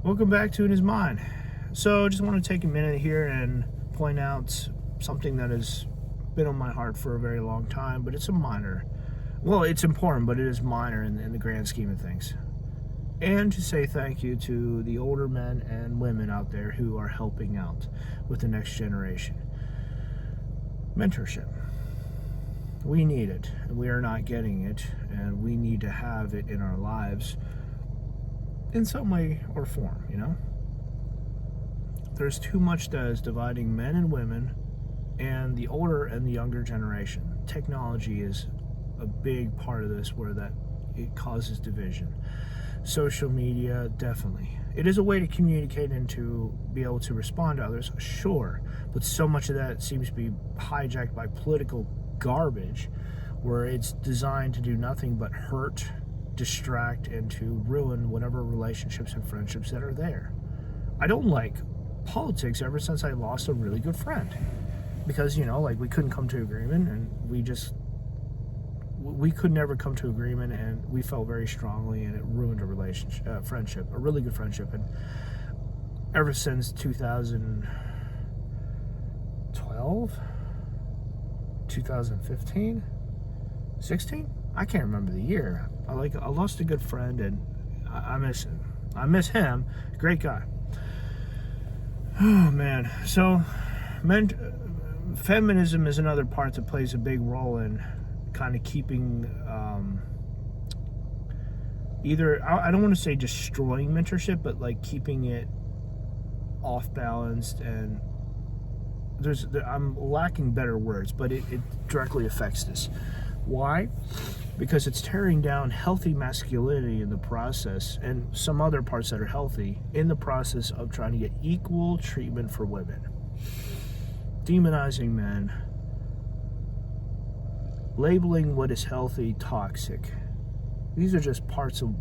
Welcome back to In His Mind. So just want to take a minute here and point out something that has been on my heart for a very long time, but it's it's important, but it is minor in the grand scheme of things. And to say thank you to the older men and women out there who are helping out with the next generation. Mentorship. We need it, and we are not getting it, and we need to have it in our lives in some way or form, There's too much that is dividing men and women and the older and the younger generation. Technology is a big part of this where it causes division. Social media, definitely. It is a way to communicate and to be able to respond to others, sure, but so much of that seems to be hijacked by political garbage where it's designed to do nothing but hurt, distract, and to ruin whatever relationships and friendships that are there. I don't like politics ever since I lost a really good friend because we couldn't come to agreement, and we could never come to agreement, and we felt very strongly, and it ruined a relationship, friendship, a really good friendship. And ever since 2012, 2015, 16, I can't remember the year. I lost a good friend, and I miss him. I miss him. Great guy. Oh man. So, feminism is another part that plays a big role in kind of keeping I don't want to say destroying mentorship, but like keeping it off balanced, and I'm lacking better words, but it directly affects this. Why? Because it's tearing down healthy masculinity in the process, and some other parts that are healthy in the process of trying to get equal treatment for women. Demonizing men, labeling what is healthy toxic. These are just parts of,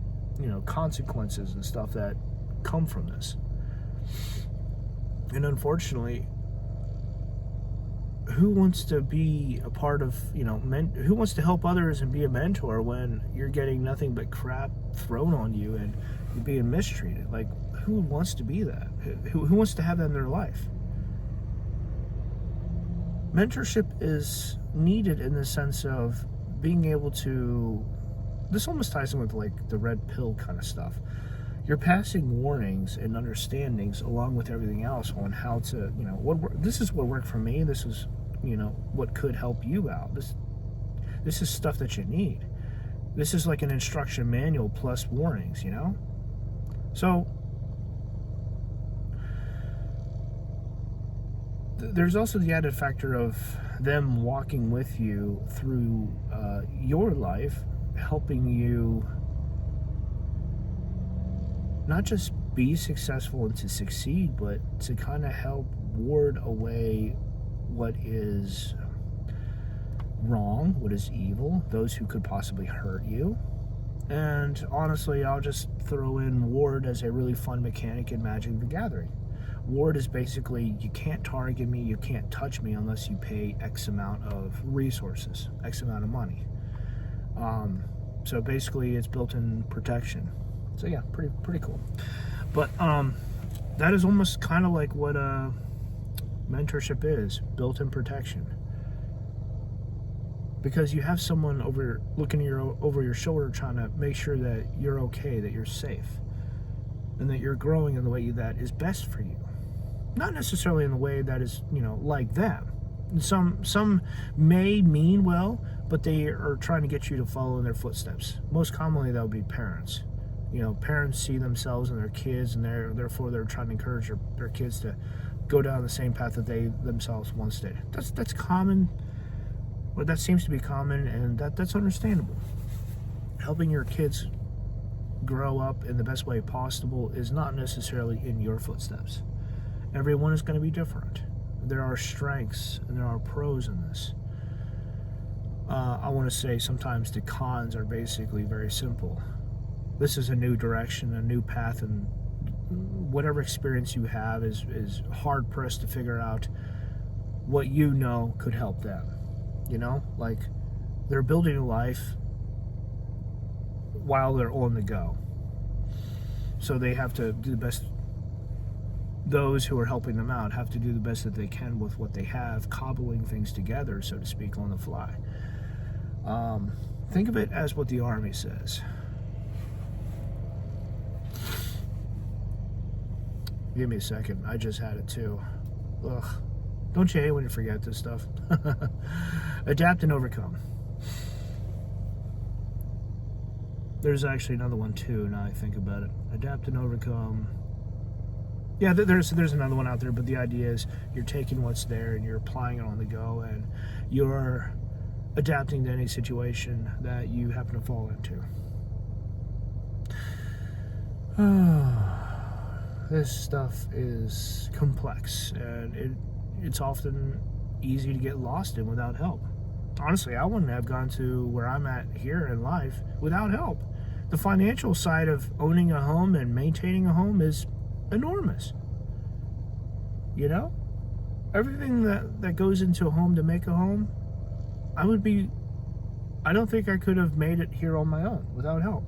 consequences and stuff that come from this. And unfortunately, who wants to be a part of, who wants to help others and be a mentor when you're getting nothing but crap thrown on you and you're being mistreated? Like, who wants to be that? Who wants to have that in their life? Mentorship is needed in the sense of being able to, this almost ties in with like the red pill kind of stuff. You're passing warnings and understandings along with everything else on how to, this is what worked for me. This is, what could help you out. This is stuff that you need. This is like an instruction manual plus warnings, So there's also the added factor of them walking with you through your life, helping you not just be successful and to succeed, but to kind of help ward away what is wrong, what is evil, those who could possibly hurt you. And honestly, I'll just throw in ward as a really fun mechanic in Magic the Gathering. Ward is basically, you can't target me, you can't touch me unless you pay X amount of resources, X amount of money. So basically, it's built-in protection. So yeah, pretty cool. But that is almost kind of like what mentorship is, built-in protection. Because you have someone looking over your shoulder trying to make sure that you're okay, that you're safe, and that you're growing in the way that is best for you. Not necessarily in the way that is, like them. Some may mean well, but they are trying to get you to follow in their footsteps. Most commonly, that would be parents. Parents see themselves in their kids, and therefore they're trying to encourage their kids to go down the same path that they themselves once did. That's common. Well, that seems to be common, and that's understandable. Helping your kids grow up in the best way possible is not necessarily in your footsteps. Everyone is going to be different. There are strengths and there are pros in this. I want to say sometimes the cons are basically very simple. This is a new direction, a new path, and whatever experience you have is hard pressed to figure out what could help them. Like they're building a life while they're on the go. So they have to do the best. Those who are helping them out have to do the best that they can with what they have, cobbling things together, so to speak, on the fly. Think of it as what the Army says. Give me a second. I just had it too. Ugh. Don't you hate when you forget this stuff? Adapt and overcome. There's actually another one too, now I think about it. Adapt and overcome. Yeah, there's another one out there, but the idea is you're taking what's there and you're applying it on the go, and you're adapting to any situation that you happen to fall into. This stuff is complex, and it's often easy to get lost in without help. Honestly, I wouldn't have gone to where I'm at here in life without help. The financial side of owning a home and maintaining a home is enormous. You know? Everything that goes into a home to make a home, I don't think I could have made it here on my own without help.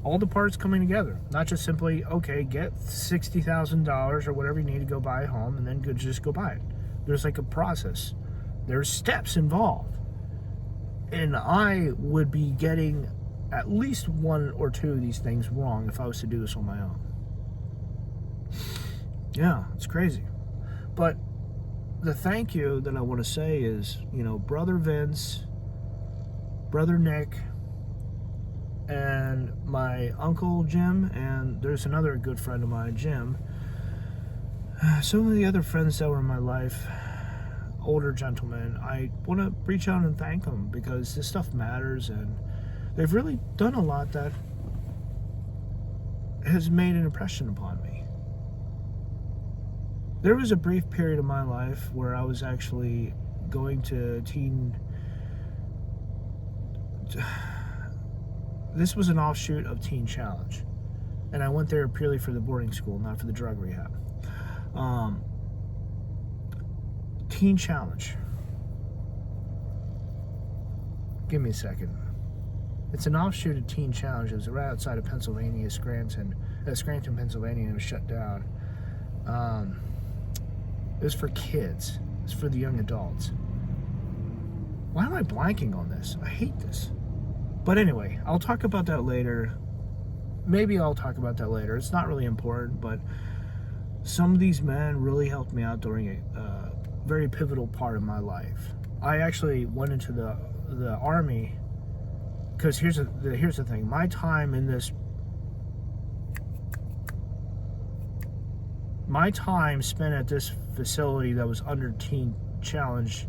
All the parts coming together, not just simply, okay, get $60,000 or whatever you need to go buy a home and then just go buy it. There's like a process. There's steps involved. And I would be getting at least one or two of these things wrong if I was to do this on my own. Yeah, it's crazy. But the thank you that I want to say is, Brother Vince, Brother Nick, and my Uncle Jim, and there's another good friend of mine, Jim. Some of the other friends that were in my life, older gentlemen, I want to reach out and thank them because this stuff matters, and they've really done a lot that has made an impression upon me. There was a brief period of my life where I was actually going to this was an offshoot of Teen Challenge, and I went there purely for the boarding school, not for the drug rehab. Teen Challenge. Give me a second. It's an offshoot of Teen Challenge. It was right outside of Pennsylvania, Scranton, Pennsylvania, and it was shut down. It was for kids. It was for the young adults. Why am I blanking on this? I hate this. But anyway, I'll talk about that later. Maybe I'll talk about that later. It's not really important, but some of these men really helped me out during a very pivotal part of my life. I actually went into the Army because here's the thing. My time spent at this facility that was under Teen Challenge,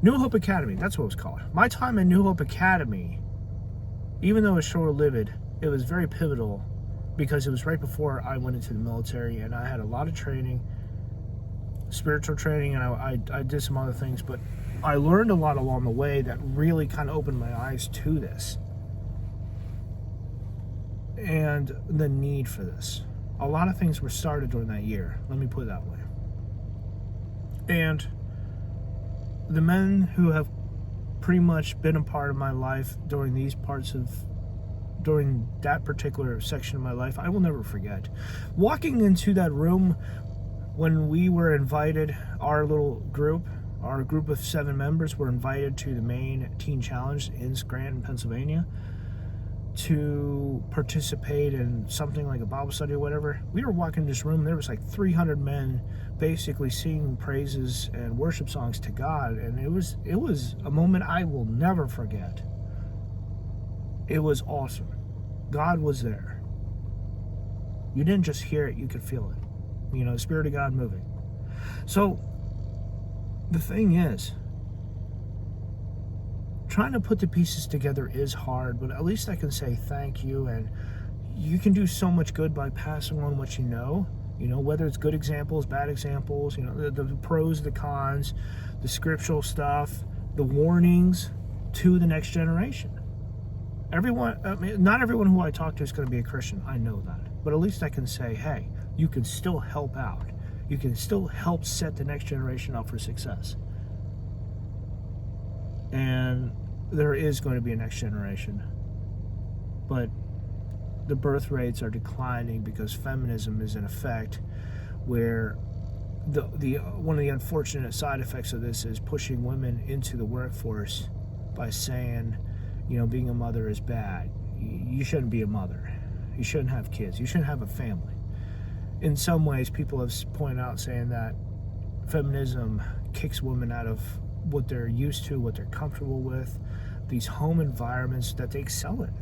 New Hope Academy, that's what it was called. My time in New Hope Academy, even though it was short-lived, it was very pivotal because it was right before I went into the military, and I had a lot of training, spiritual training, and I did some other things, but I learned a lot along the way that really kind of opened my eyes to this and the need for this. A lot of things were started during that year, let me put it that way. And the men who have pretty much been a part of my life during that particular section of my life, I will never forget. Walking into that room when we were invited, our group of 7 members were invited to the main Teen Challenge in Scranton, Pennsylvania, to participate in something like a Bible study or whatever. We were walking in this room, there was like 300 men basically singing praises and worship songs to God, and it was a moment I will never forget. It was awesome. God was there. You didn't just hear it, you could feel it. The Spirit of God moving. So the thing is, trying to put the pieces together is hard, but at least I can say thank you, and you can do so much good by passing on what you know, whether it's good examples, bad examples, the pros, the cons, the scriptural stuff, the warnings to the next generation. Not everyone who I talk to is going to be a Christian, I know that, but at least I can say, hey, you can still help out. You can still help set the next generation up for success. And there is going to be a next generation. but the birth rates are declining because feminism is in effect, where the one of the unfortunate side effects of this is pushing women into the workforce by saying, being a mother is bad. You shouldn't be a mother. You shouldn't have kids. You shouldn't have a family. In some ways, people have pointed out saying that feminism kicks women out of what they're used to, what they're comfortable with, these home environments that they excel in.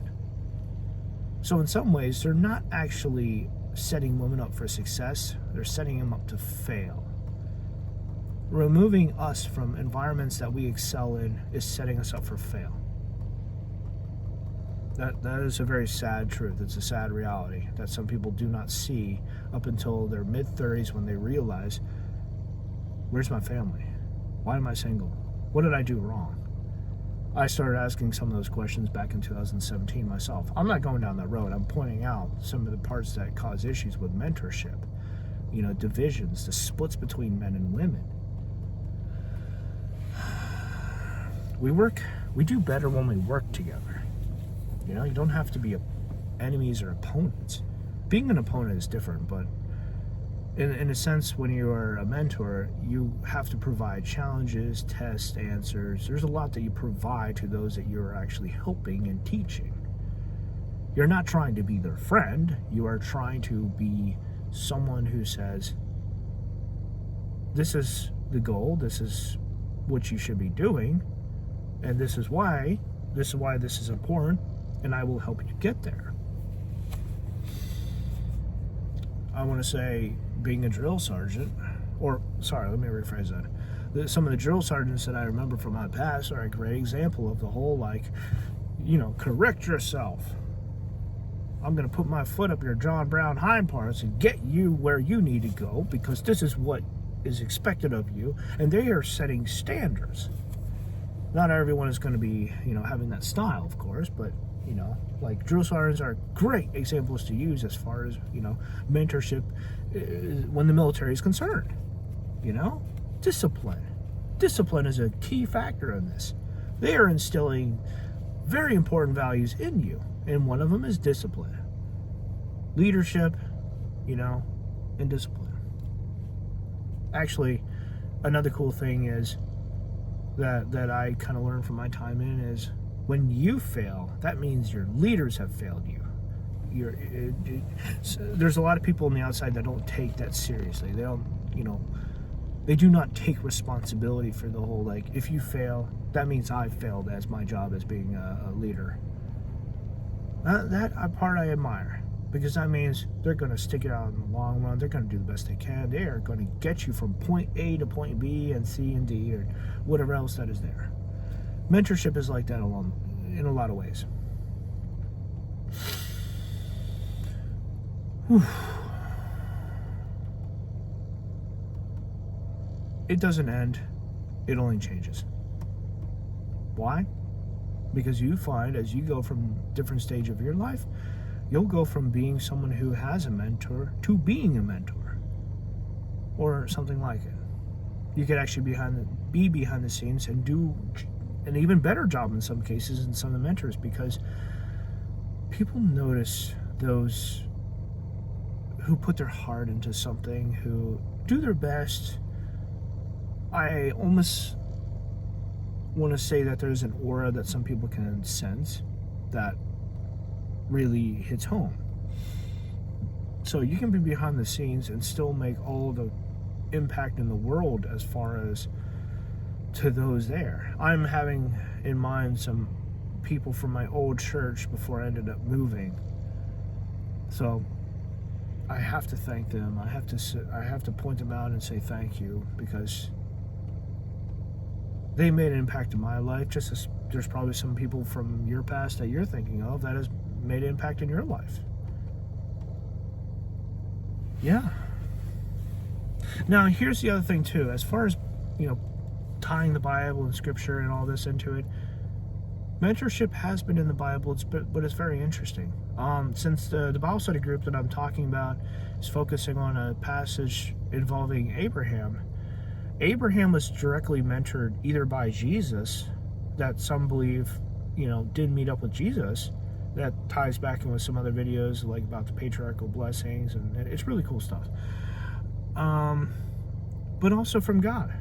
So in some ways, they're not actually setting women up for success. They're setting them up to fail. Removing us from environments that we excel in is setting us up for fail. That is a very sad truth. It's a sad reality that some people do not see up until their mid-30s, when they realize, where's my family? Why am I single? What did I do wrong? I started asking some of those questions back in 2017 myself. I'm not going down that road. I'm pointing out some of the parts that cause issues with mentorship. Divisions, the splits between men and women. We do better when we work together. You don't have to be enemies or opponents. Being an opponent is different, but in a sense, when you are a mentor, you have to provide challenges, tests, answers. There's a lot that you provide to those that you're actually helping and teaching. You're not trying to be their friend. You are trying to be someone who says, this is the goal, this is what you should be doing, and this is why this is important, and I will help you get there. I want to say, being a drill sergeant, let me rephrase that. Some of the drill sergeants that I remember from my past are a great example of the whole, correct yourself. I'm going to put my foot up your John Brown hind parts and get you where you need to go, because this is what is expected of you, and they are setting standards. Not everyone is going to be, having that style, of course, but drill sergeants are great examples to use as far as, mentorship when the military is concerned. Discipline. Discipline is a key factor in this. They are instilling very important values in you, and one of them is discipline. Leadership, and discipline. Actually, another cool thing is that I kind of learned from my time in is, when you fail, that means your leaders have failed you. There's a lot of people on the outside that don't take that seriously. They don't, they do not take responsibility for the whole, if you fail, that means I failed as my job as being a leader. That part I admire, because that means they're going to stick it out in the long run. They're going to do the best they can. They are going to get you from point A to point B and C and D, or whatever else that is there. Mentorship is like that in a lot of ways. Whew. It doesn't end. It only changes. Why? Because you find, as you go from different stage of your life, you'll go from being someone who has a mentor to being a mentor, or something like it. You could actually be behind the scenes and do an even better job in some cases in some of the mentors, because people notice those who put their heart into something, who do their best. I almost want to say that there's an aura that some people can sense that really hits home. So you can be behind the scenes and still make all the impact in the world as far as to those there. I'm having in mind some people from my old church before I ended up moving. So I have to thank them. I have to point them out and say thank you, because they made an impact in my life, just as there's probably some people from your past that you're thinking of that has made an impact in your life. Yeah. Now, here's the other thing too, as far as, tying the Bible and Scripture and all this into it. Mentorship has been in the Bible, but it's very interesting. Since the Bible study group that I'm talking about is focusing on a passage involving Abraham. Abraham was directly mentored either by Jesus, that some believe, did meet up with Jesus, that ties back in with some other videos like about the patriarchal blessings, and it's really cool stuff. But also from God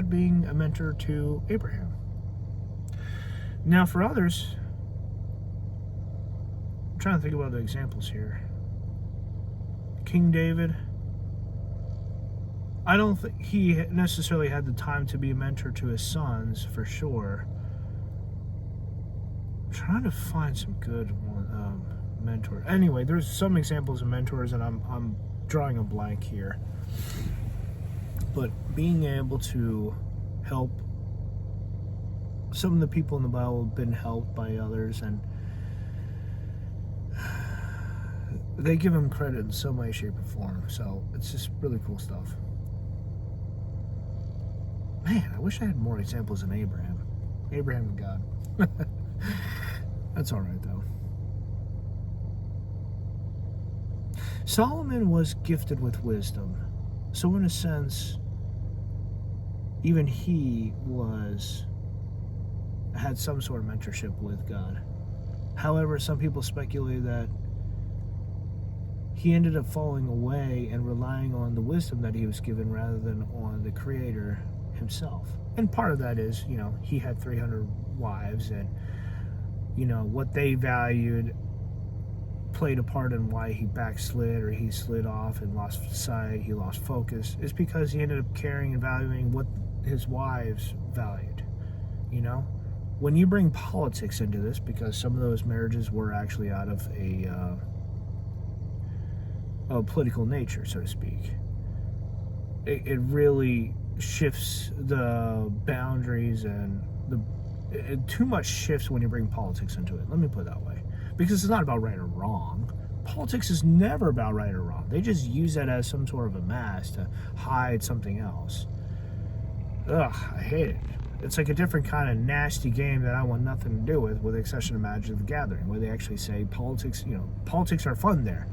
being a mentor to Abraham. Now for others, I'm trying to think of other examples here. King David, I don't think he necessarily had the time to be a mentor to his sons, for sure. I'm trying to find some good mentor. Anyway, there's some examples of mentors, and I'm drawing a blank here. But being able to help some of the people in the Bible have been helped by others, and they give him credit in some way, shape, or form. So it's just really cool stuff. Man, I wish I had more examples of Abraham and God. That's all right, though. Solomon was gifted with wisdom. So in a sense, even he had some sort of mentorship with God. However, some people speculate that he ended up falling away and relying on the wisdom that he was given rather than on the Creator himself. And part of that is, he had 300 wives, and, what they valued played a part in why he backslid, or he slid off and lost sight, he lost focus, is because he ended up caring and valuing what his wives valued. When you bring politics into this, because some of those marriages were actually out of a political nature, so to speak, it really shifts the boundaries, and too much shifts when you bring politics into it. Let me put it that way. Because it's not about right or wrong. Politics is never about right or wrong. They just use that as some sort of a mask to hide something else. Ugh, I hate it. It's like a different kind of nasty game that I want nothing to do with the exception of Magic the Gathering, where they actually say politics, politics are fun there.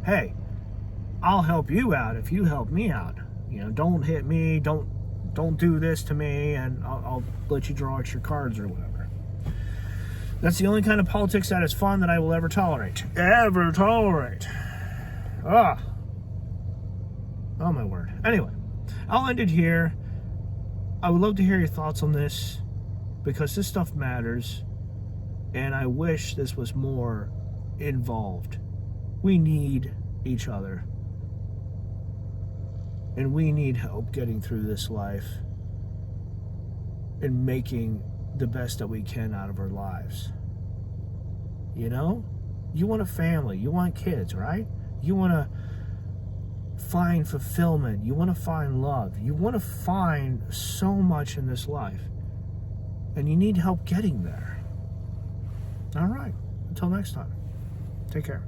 Hey, I'll help you out if you help me out. Don't hit me, don't do this to me, and I'll let you draw out your cards or whatever. That's the only kind of politics that is fun that I will ever tolerate. Ever tolerate. Oh my word. Anyway, I'll end it here. I would love to hear your thoughts on this, because this stuff matters, and I wish this was more involved. We need each other. And we need help getting through this life and making the best that we can out of our lives. You want a family, you want kids, right? You want to find fulfillment, you want to find love, you want to find so much in this life, and you need help getting there. All right, until next time, take care.